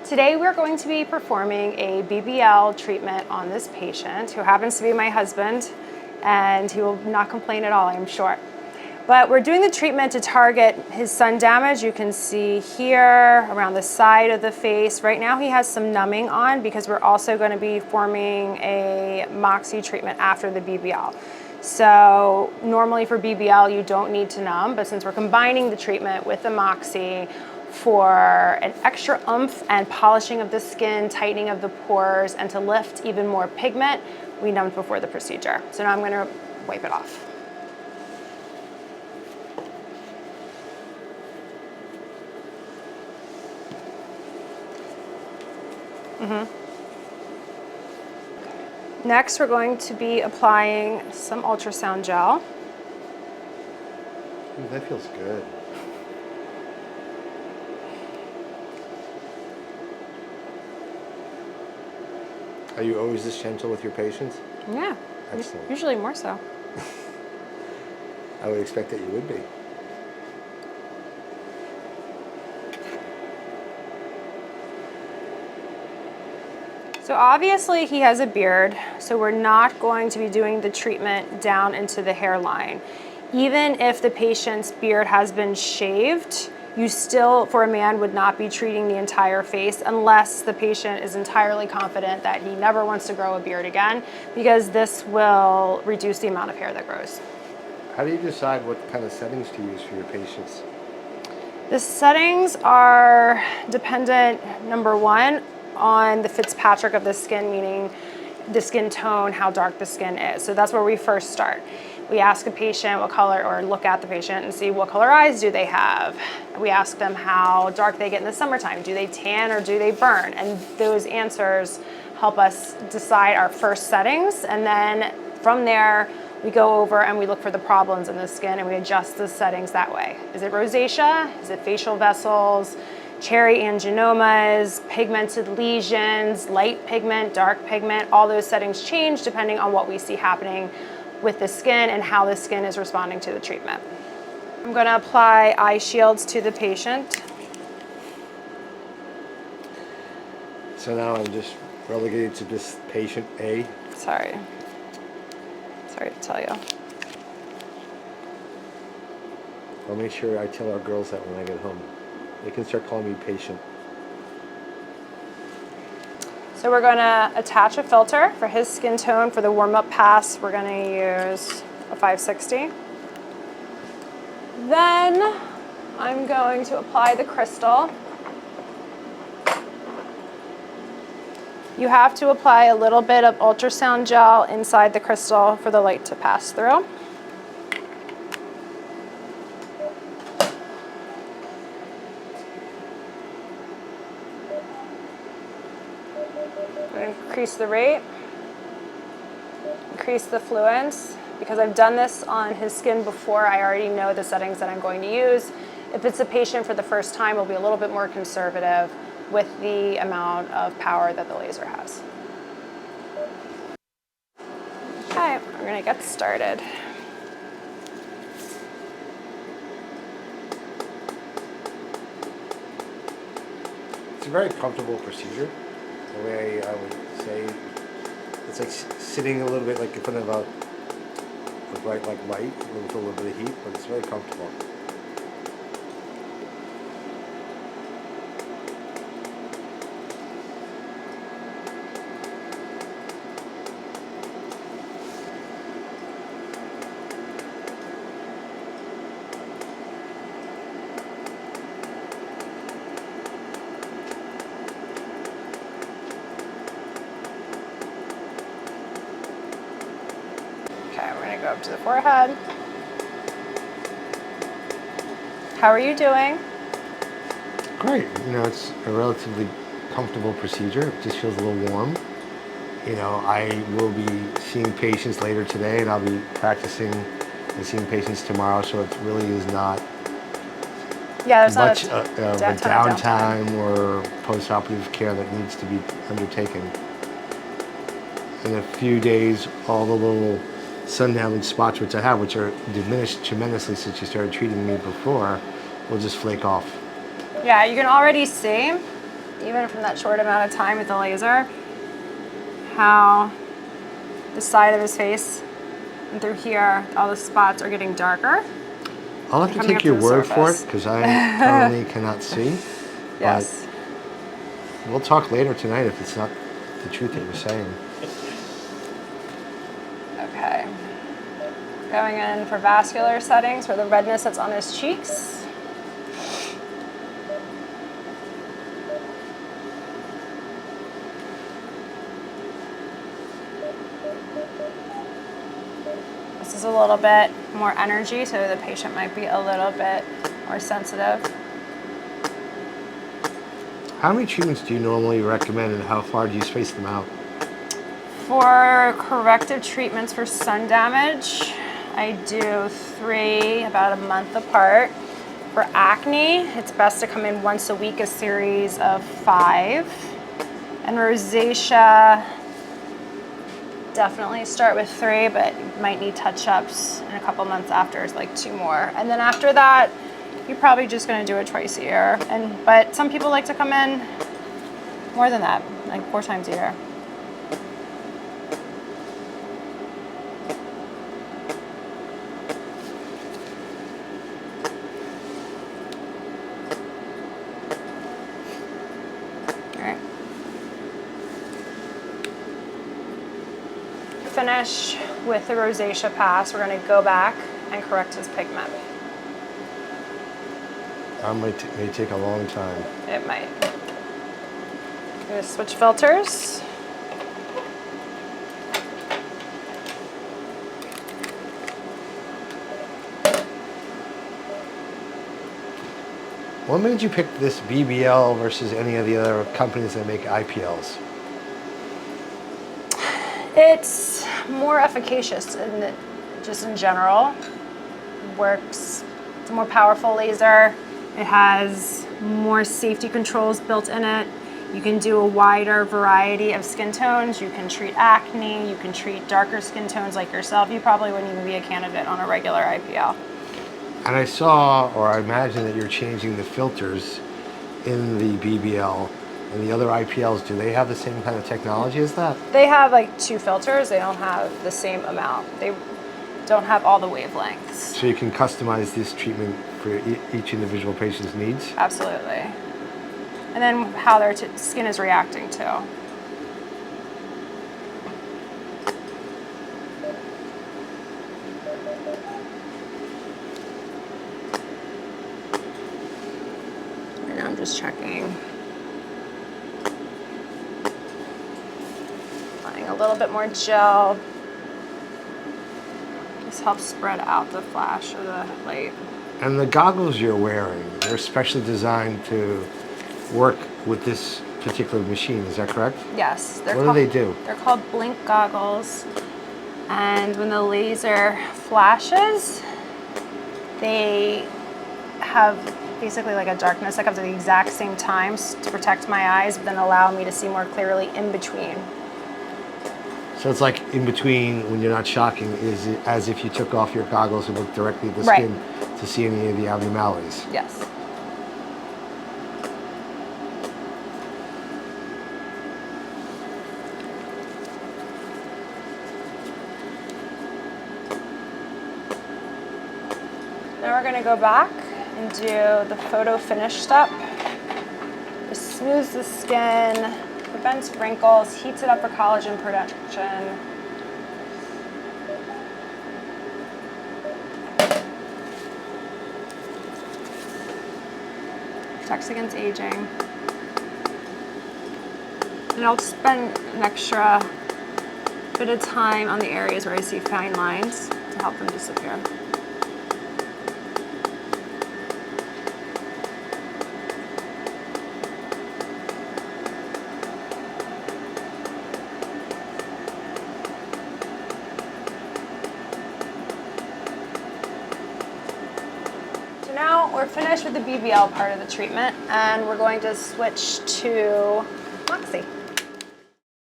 Today we're going to be performing a BBL treatment on this patient who happens to be my husband, and he will not complain at all, I'm sure. But we're doing the treatment to target his sun damage. You can see here around the side of the face. Right now he has some numbing on because we're also going to be forming a Moxie treatment after the BBL. So normally for BBL you don't need to numb, but since we're combining the treatment with the Moxie for an extra oomph and polishing of the skin, tightening of the pores, and to lift even more pigment, we numbed before the procedure. So now I'm going to wipe it off. Next, we're going to be applying some ultrasound gel. Ooh, that feels good. Are you always this gentle with your patients? Yeah, Excellent. Usually more so. I would expect that you would be. So obviously he has a beard, so we're not going to be doing the treatment down into the hairline. Even if the patient's beard has been shaved, you still, for a man, would not be treating the entire face unless the patient is entirely confident that he never wants to grow a beard again, because this will reduce the amount of hair that grows. How do you decide what kind of settings to use for your patients? The settings are dependent, number one, on the Fitzpatrick of the skin, meaning the skin tone, how dark the skin is. So that's where we first start. We ask a patient what color, or look at the patient and see what color eyes do they have. We ask them how dark they get in the summertime. Do they tan or do they burn? And those answers help us decide our first settings. And then from there, we go over and we look for the problems in the skin and we adjust the settings that way. Is it rosacea? Is it facial vessels? Cherry angiomas, pigmented lesions, light pigment, dark pigment? All those settings change depending on what we see happening with the skin and how the skin is responding to the treatment. I'm going to apply eye shields to the patient. So now I'm just relegated to this patient A. Sorry to tell you. I'll make sure I tell our girls that when I get home. They can start calling me patient. So we're going to attach a filter for his skin tone. For the warm-up pass, we're going to use a 560. Then I'm going to apply the crystal. You have to apply a little bit of ultrasound gel inside the crystal for the light to pass through. Increase the rate, increase the fluence. Because I've done this on his skin before, I already know the settings that I'm going to use. If it's a patient for the first time, we'll be a little bit more conservative with the amount of power that the laser has. Okay, we're gonna get started. It's a very comfortable procedure. The way I would say, it's like sitting a little bit like in front of a bright like light with a little bit of heat, but it's very comfortable. Okay, we're gonna go up to the forehead. How are you doing? Great. You know, it's a relatively comfortable procedure. It just feels a little warm. You know, I will be seeing patients later today, and I'll be practicing and seeing patients tomorrow, so it really is not There's much not of a downtime or post-operative care that needs to be undertaken. In a few days, all the little sun damage spots which I have, which are diminished tremendously since you started treating me before, will just flake off. Yeah, you can already see even from that short amount of time with the laser, how the side of his face and through here, all the spots are getting darker. I'll have to take your word for it because I totally cannot see. Yes. But we'll talk later tonight if it's not the truth that you're saying. Okay. Going in for vascular settings for the redness that's on his cheeks. This is a little bit more energy, so the patient might be a little bit more sensitive. How many treatments do you normally recommend and how far do you space them out? For corrective treatments for sun damage, I do 3 about a month apart. For acne, it's best to come in once a week, a series of 5. And rosacea, definitely start with 3, but you might need touch-ups in a couple months after, it's like 2 more. And then after that, you're probably just gonna do it twice a year. But some people like to come in more than that, like 4 times a year. Finish with the rosacea pass. We're going to go back and correct his pigment. That may take a long time. It might. I'm going to switch filters. What made you pick this BBL versus any of the other companies that make IPLs? It's more efficacious just in general. Works. It's a more powerful laser. It has more safety controls built in it. You can do a wider variety of skin tones. You can treat acne. You can treat darker skin tones like yourself. You probably wouldn't even be a candidate on a regular IPL. And I saw, or I imagine that you're changing the filters in the BBL. And the other IPLs, do they have the same kind of technology as that? They have like 2 filters. They don't have the same amount. They don't have all the wavelengths. So you can customize this treatment for each individual patient's needs? Absolutely. And then how their skin is reacting too. Right now I'm just checking. A little bit more gel. This helps spread out the flash of the light. And the goggles you're wearing, they're specially designed to work with this particular machine, is that correct? Yes. What do they do? They're called blink goggles. And when the laser flashes, they have basically like a darkness that comes at the exact same time to protect my eyes, but then allow me to see more clearly in between. So it's like in between when you're not shocking, is it as if you took off your goggles and looked directly at the skin to see any of the abnormalities? Yes. Now we're going to go back and do the photo finish step. Just smooths the skin, prevents wrinkles, heats it up for collagen production. Protects against aging. And I'll spend an extra bit of time on the areas where I see fine lines to help them disappear. Now we're finished with the BBL part of the treatment and we're going to switch to Moxie.